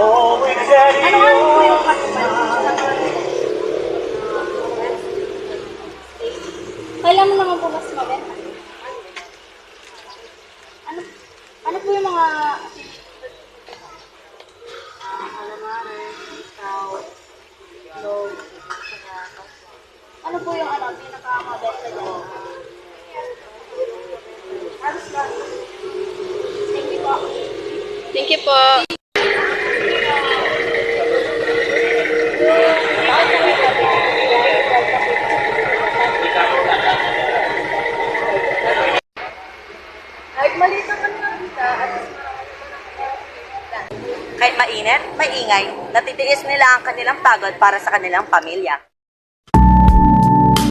Ano po yung katupan? Kailan mo naman po mas mabenta? Ano po yung mga alamares, ikaw, log, ano po yung pinakamabenta dyan? Halos lang. Thank you po. Thank you po. Kahit maliit ang kanilang kita, Kahit mainit, maingay, natitiis nila ang kanilang pagod para sa kanilang pamilya.